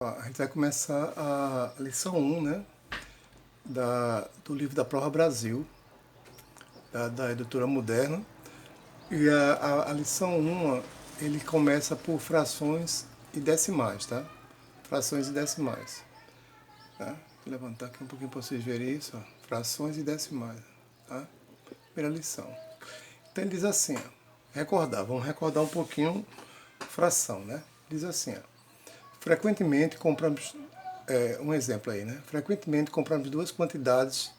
A gente vai começar a lição 1, né, do livro da Prova Brasil, da editora Moderna. E a lição 1, ele começa por frações e decimais, tá? Frações e decimais. Tá? Vou levantar aqui um pouquinho para vocês verem isso, ó. Frações e decimais, tá? Primeira lição. Então ele diz assim, ó, vamos recordar um pouquinho fração, né? Diz assim, ó, frequentemente compramos, um exemplo aí, né? Frequentemente compramos duas quantidades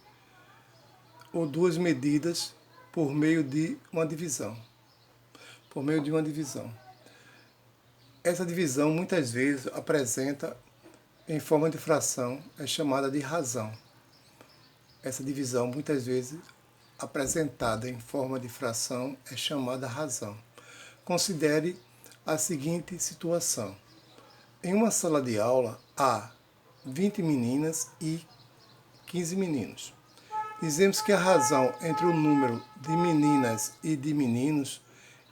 ou duas medidas por meio de uma divisão. Por meio de uma divisão. Essa divisão muitas vezes apresenta em forma de fração, é chamada de razão. Essa divisão muitas vezes apresentada em forma de fração é chamada razão. Considere a seguinte situação. Em uma sala de aula há 20 meninas e 15 meninos. Dizemos que a razão entre o número de meninas e de meninos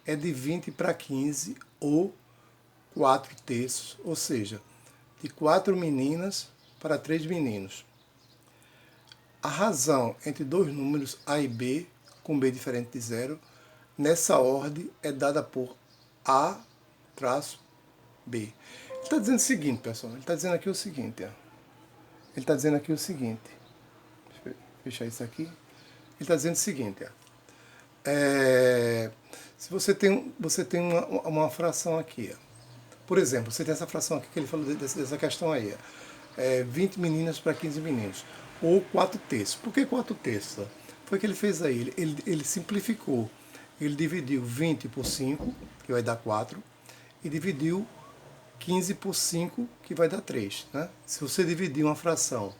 é de 20 para 15 ou 4 terços, ou seja, de 4 meninas para 3 meninos. A razão entre dois números A e B, com B diferente de zero, nessa ordem é dada por A traço B. Ele está dizendo o seguinte, pessoal, ele está dizendo aqui o seguinte, ó. Ele está dizendo aqui o seguinte, deixa eu fechar isso aqui. Ele está dizendo o seguinte, ó. Se você tem uma fração aqui, ó. Por exemplo, você tem essa fração aqui que ele falou dessa questão aí, ó. 20 meninas para 15 meninos, ou 4 terços. Por que 4 terços? Foi o que ele fez aí, ele simplificou. Ele dividiu 20 por 5, que vai dar 4, e dividiu 15 por 5, que vai dar 3. Né? Se você dividir uma fração,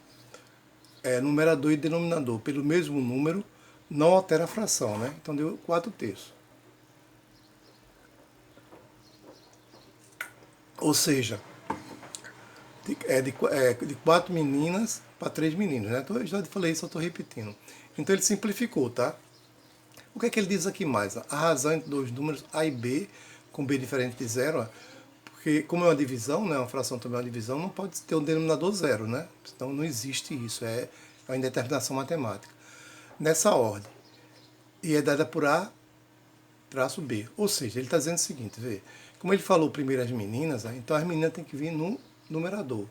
numerador e denominador, pelo mesmo número, não altera a fração, né? Então deu 4 terços. Ou seja, de 4 meninas para 3 meninos, né? Eu já falei isso, eu estou repetindo. Então ele simplificou, tá? O que é que ele diz aqui mais? A razão entre dois números A e B, com B diferente de zero, porque como é uma divisão, né, uma fração também é uma divisão, não pode ter um denominador zero, né? Então não existe isso, é uma indeterminação matemática. Nessa ordem. E é dada por A traço B. Ou seja, ele está dizendo o seguinte, vê, como ele falou primeiro as meninas, então as meninas têm que vir no numerador.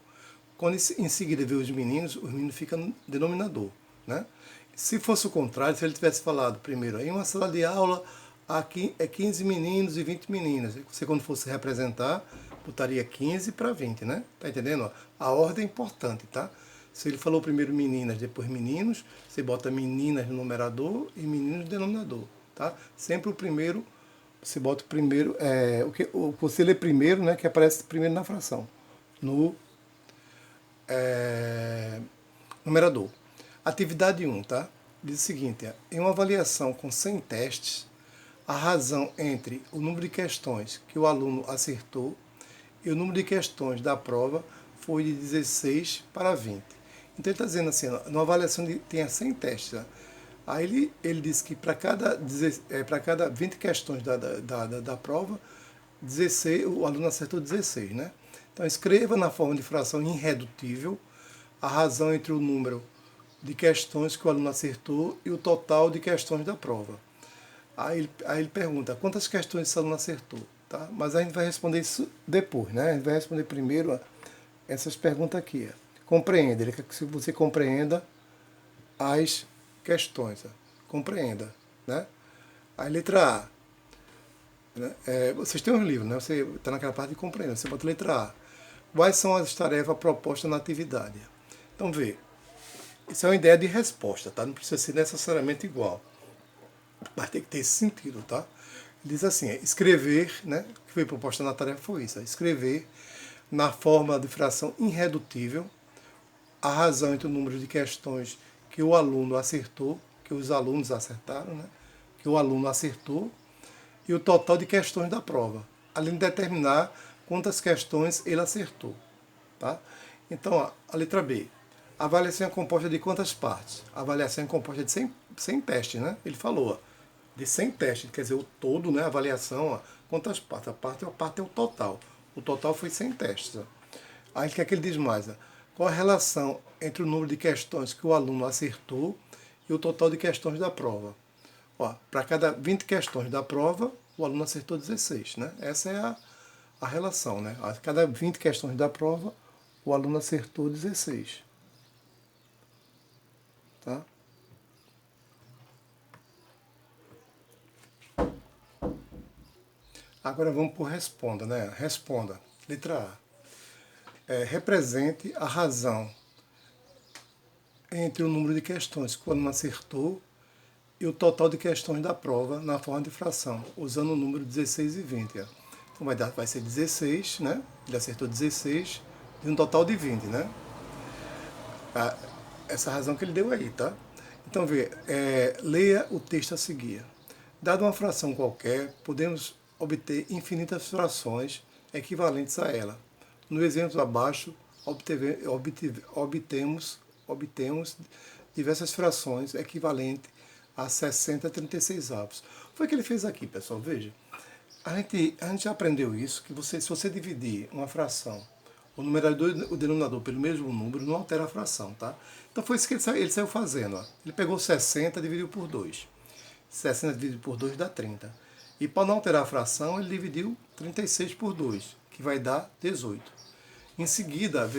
Quando em seguida vê os meninos ficam no denominador, né? Se fosse o contrário, se ele tivesse falado primeiro, em uma sala de aula aqui é 15 meninos e 20 meninas. Você quando fosse representar, botaria 15 para 20, né? Tá entendendo? A ordem é importante, tá? Se ele falou primeiro meninas, depois meninos, você bota meninas no numerador e meninos no denominador, tá? Sempre o primeiro, você bota o primeiro, o que você lê primeiro, né, que aparece primeiro na fração, no numerador. Atividade 1, tá? Diz o seguinte, em uma avaliação com 100 testes, a razão entre o número de questões que o aluno acertou e o número de questões da prova foi de 16 para 20. Então ele está dizendo assim, numa avaliação tem 100 testes, né? Aí ele diz que para cada 20 questões da prova, 16, o aluno acertou 16, né? Então escreva na forma de fração irredutível a razão entre o número de questões que o aluno acertou e o total de questões da prova. Aí ele pergunta, quantas questões esse aluno acertou? Tá? Mas a gente vai responder isso depois, né? A gente vai responder primeiro essas perguntas aqui. Compreenda, ele quer que você compreenda as questões. Compreenda, né? Aí letra A. Né? Vocês têm um livro, né? Você está naquela parte de compreender. Você bota letra A. Quais são as tarefas propostas na atividade? Então, vê. Isso é uma ideia de resposta, tá? Não precisa ser necessariamente igual. Mas tem que ter esse sentido, tá? Ele diz assim, escrever, né? O que foi proposta na tarefa foi isso. Escrever na forma de fração irredutível a razão entre o número de questões que o aluno acertou, que os alunos acertaram, né? Que o aluno acertou, e o total de questões da prova, além de determinar quantas questões ele acertou. Tá? Então, ó, a letra B. A avaliação é composta de quantas partes? A avaliação é composta de 100 testes, né? Ele falou, ó, de 100 testes, quer dizer, o todo, né? A avaliação, ó, quantas partes? A parte é o total. O total foi 100 testes. Ó. Aí o que é que ele diz mais? Qual a relação entre o número de questões que o aluno acertou e o total de questões da prova? Para cada 20 questões da prova, o aluno acertou 16, né? Essa é a relação, né? A cada 20 questões da prova, o aluno acertou 16. Tá? Agora vamos por responda, né? Responda. Letra A. Represente a razão entre o número de questões que o aluno acertou e o total de questões da prova na forma de fração, usando o número 16 e 20. Então vai ser 16, né? Ele acertou 16 de um total de 20, né? Essa razão que ele deu aí, tá? Então, leia o texto a seguir. Dada uma fração qualquer, podemos obter infinitas frações equivalentes a ela. No exemplo abaixo, obtemos diversas frações equivalentes a 60/36. Foi o que ele fez aqui, pessoal. Veja, a gente já aprendeu isso, que se você dividir uma fração, o numerador e o denominador pelo mesmo número, não altera a fração, tá? Então foi isso que ele saiu fazendo. Ó. Ele pegou 60 e dividiu por 2. 60 dividido por 2 dá 30. E para não alterar a fração, ele dividiu 36 por 2, que vai dar 18. Em seguida,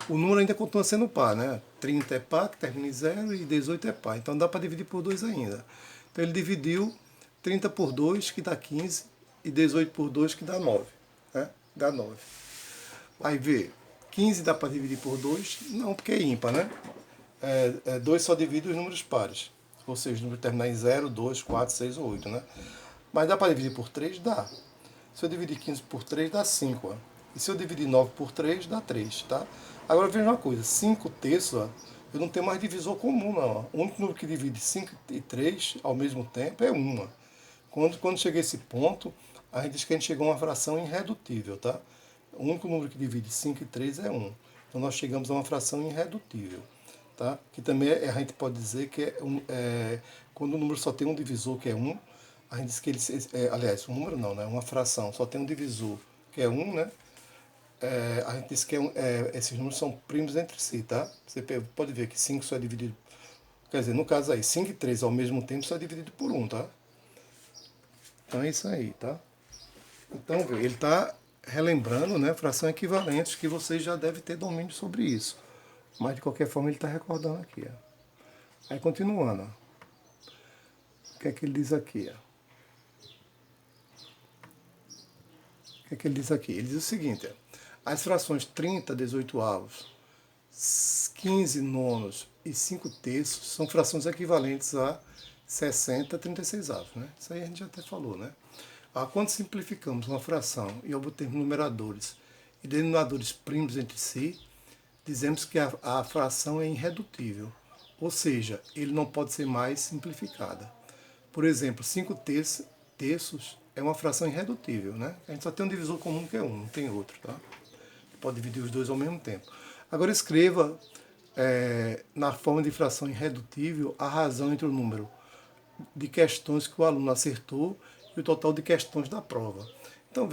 o número ainda continua sendo par, né? 30 é par, que termina em 0, e 18 é par. Então dá para dividir por 2 ainda. Então ele dividiu 30 por 2, que dá 15, e 18 por 2, que dá 9. Né? Dá 9. Aí 15 dá para dividir por 2? Não, porque é ímpar, né? 2 só divide os números pares. Ou seja, o número terminar em 0, 2, 4, 6 ou 8, né? Mas dá para dividir por 3? Dá. Se eu dividir 15 por 3, dá 5. Ó. E se eu dividir 9 por 3, dá 3, tá? Agora veja uma coisa, 5 terços, ó, eu não tenho mais divisor comum, não. Ó. O único número que divide 5 e 3 ao mesmo tempo é 1. Quando chega a esse ponto, a gente diz que a gente chegou a uma fração irredutível, tá? O único número que divide 5 e 3 é 1. Então nós chegamos a uma fração irredutível. Tá? Que também a gente pode dizer que quando o número só tem um divisor, que é 1, a gente diz que ele... aliás, um número não, né? Uma fração só tem um divisor, que é 1, né? A gente diz que esses números são primos entre si, tá? Você pode ver que 5 só é dividido... Quer dizer, no caso aí, 5 e 3 ao mesmo tempo só é dividido por 1, tá? Então é isso aí, tá? Então, ele está relembrando, né, frações equivalentes, que vocês já devem ter domínio sobre isso. Mas de qualquer forma ele está recordando aqui. Ó. Aí continuando. Ó. O que é que ele diz aqui? Ó. O que é que ele diz aqui? Ele diz o seguinte: ó. As frações 30 18avos, 15 nonos e 5 terços são frações equivalentes a 60 36avos. Né? Isso aí a gente já até falou, né? Quando simplificamos uma fração e obtemos numeradores e denominadores primos entre si, dizemos que a fração é irredutível, ou seja, ele não pode ser mais simplificada. Por exemplo, 5 terços é uma fração irredutível, né? A gente só tem um divisor comum que é 1, não tem outro, tá? Pode dividir os dois ao mesmo tempo. Agora escreva na forma de fração irredutível a razão entre o número de questões que o aluno acertou e o total de questões da prova. Então,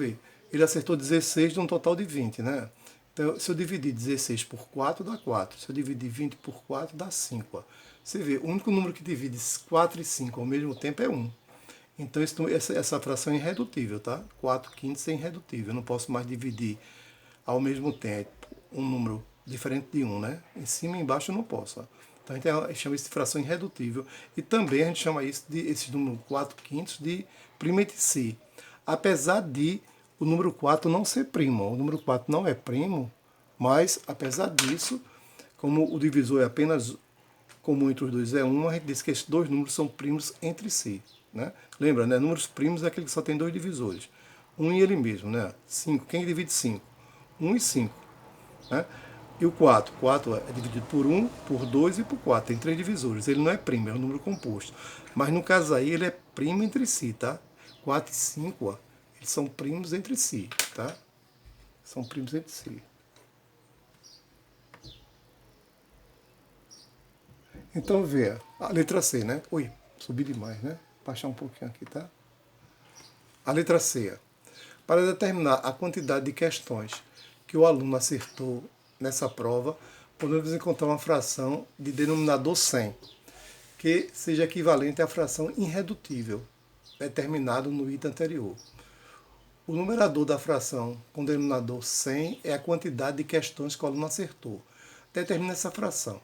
ele acertou 16 de um total de 20, né? Então, se eu dividir 16 por 4, dá 4. Se eu dividir 20 por 4, dá 5. Ó. Você vê, o único número que divide 4 e 5 ao mesmo tempo é 1. Então, essa fração é irredutível, tá? 4 quintos é irredutível. Eu não posso mais dividir ao mesmo tempo um número diferente de 1, né? Em cima e embaixo eu não posso. Ó. Então, a gente chama isso de fração irredutível. E também a gente chama esse número 4 quintos de prima entre si. Apesar de o número 4 não ser primo. O número 4 não é primo, mas, apesar disso, como o divisor é apenas comum entre os dois é 1, a gente diz que esses dois números são primos entre si. Né? Lembra, né? Números primos é aquele que só tem dois divisores. 1 e ele mesmo, né? 5. Quem divide 5? 1 e 5. Né? E o 4? 4 é dividido por 1, por 2 e por 4. Tem três divisores. Ele não é primo, é um número composto. Mas no caso aí, ele é primo entre si, tá? 4 e 5, ó, eles são primos entre si, tá? São primos entre si. Então, vê a letra C, né? Oi, subi demais, né? Baixar um pouquinho aqui, tá? A letra C. Para determinar a quantidade de questões que o aluno acertou nessa prova, podemos encontrar uma fração de denominador 100, que seja equivalente à fração irredutível, determinado no item anterior. O numerador da fração com denominador 100 é a quantidade de questões que o aluno acertou. Determina essa fração.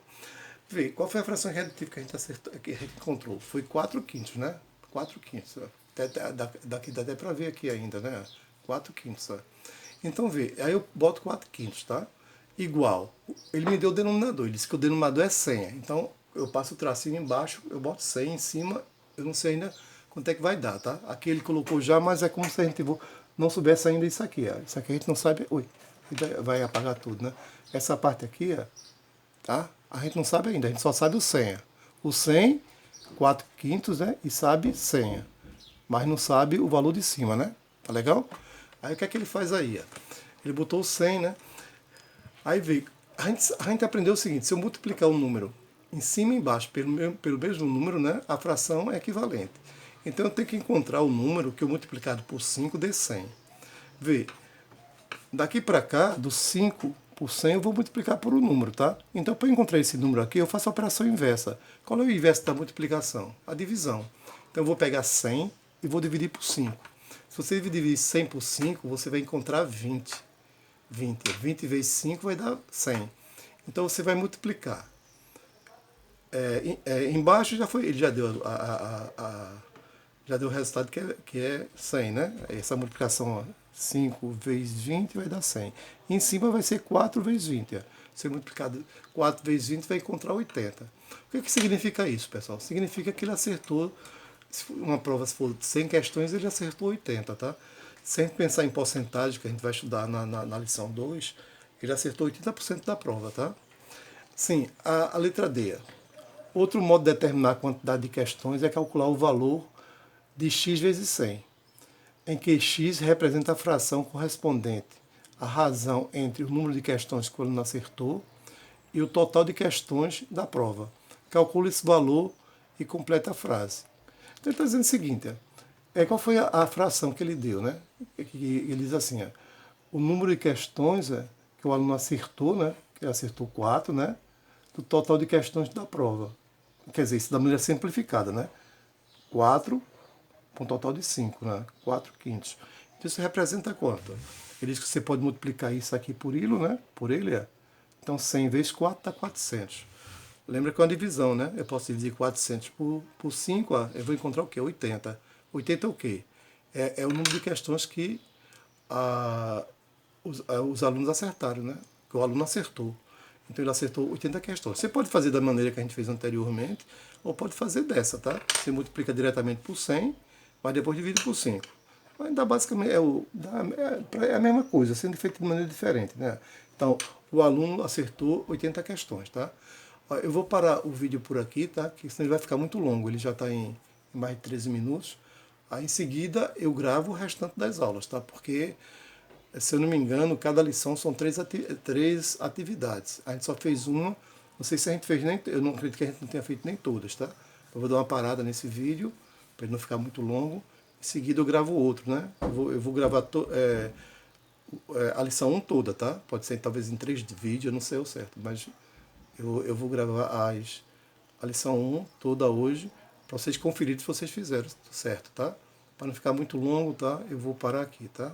Vê, qual foi a fração irredutível que a gente acertou, que a gente encontrou? Foi 4 quintos, né? 4 quintos. Daqui dá até para ver aqui ainda, né? 4 quintos. Então, vê, aí eu boto 4 quintos, tá? Igual. Ele me deu o denominador, ele disse que o denominador é 100. Então, eu passo o tracinho embaixo, eu boto 100 em cima, eu não sei ainda quanto é que vai dar, tá? Aqui ele colocou já, mas é como se a gente não soubesse ainda isso aqui, ó. Isso aqui a gente não sabe. Ui, vai apagar tudo, né? Essa parte aqui, ó, tá? A gente não sabe ainda, a gente só sabe o senha. O 100, 4 quintos, né? E sabe senha. Mas não sabe o valor de cima, né? Tá legal? Aí o que é que ele faz aí? Ó? Ele botou o 100, né? Aí veio. A gente aprendeu o seguinte: se eu multiplicar o número em cima e embaixo pelo mesmo número, né? A fração é equivalente. Então eu tenho que encontrar o número que eu multiplicado por 5 dê 100. Vê, daqui para cá, do 5 por 100, eu vou multiplicar por um número, tá? Então, para encontrar esse número aqui, eu faço a operação inversa. Qual é o inverso da multiplicação? A divisão. Então, eu vou pegar 100 e vou dividir por 5. Se você dividir 100 por 5, você vai encontrar 20. 20 vezes 5 vai dar 100. Então, você vai multiplicar. Embaixo já foi, ele já deu já deu o resultado que é 100, né? Essa multiplicação, ó, 5 vezes 20 vai dar 100. Em cima vai ser 4 vezes 20. Ó. Se multiplicar 4 vezes 20 vai encontrar 80. O que significa isso, pessoal? Significa que ele acertou, uma prova se for 100 questões, ele acertou 80, tá? Sem pensar em porcentagem, que a gente vai estudar na lição 2, ele acertou 80% da prova, tá? Sim, a letra D. Outro modo de determinar a quantidade de questões é calcular o valor de x vezes 100, em que x representa a fração correspondente à razão entre o número de questões que o aluno acertou e o total de questões da prova. Calcule esse valor e completa a frase. Então ele está dizendo o seguinte, qual foi a fração que ele deu, né? Ele diz assim, o número de questões que o aluno acertou, né? Que ele acertou 4, né? Do total de questões da prova. Quer dizer, isso da maneira simplificada, né? 4 com um total de 5, né? 4 quintos. Então isso representa quanto? Ele diz que você pode multiplicar isso aqui por ele, né? Por ele, Então 100 vezes 4 dá 400. Lembra que é uma divisão, né? Eu posso dividir 400 por 5, eu vou encontrar o quê? 80. 80 é o quê? É o número de questões que os alunos acertaram, né? Que o aluno acertou. Então ele acertou 80 questões. Você pode fazer da maneira que a gente fez anteriormente, ou pode fazer dessa, tá? Você multiplica diretamente por 100, mas depois divide por 5. Mas dá basicamente é a mesma coisa, sendo feito de maneira diferente, né? Então, o aluno acertou 80 questões, tá? Eu vou parar o vídeo por aqui, tá? Que senão ele vai ficar muito longo, ele já está em mais de 13 minutos. Aí em seguida eu gravo o restante das aulas, tá? Porque, se eu não me engano, cada lição são 3 atividades. A gente só fez uma, não sei se a gente fez nem, eu não acredito que a gente não tenha feito nem todas, tá? Eu vou dar uma parada nesse vídeo, para ele não ficar muito longo. Em seguida eu gravo outro, né? Eu vou gravar a lição 1 toda, tá? Pode ser talvez em 3 vídeos, eu não sei o certo, mas eu vou gravar a lição 1 toda hoje, para vocês conferirem se vocês fizeram certo, tá? Para não ficar muito longo, tá? Eu vou parar aqui, tá?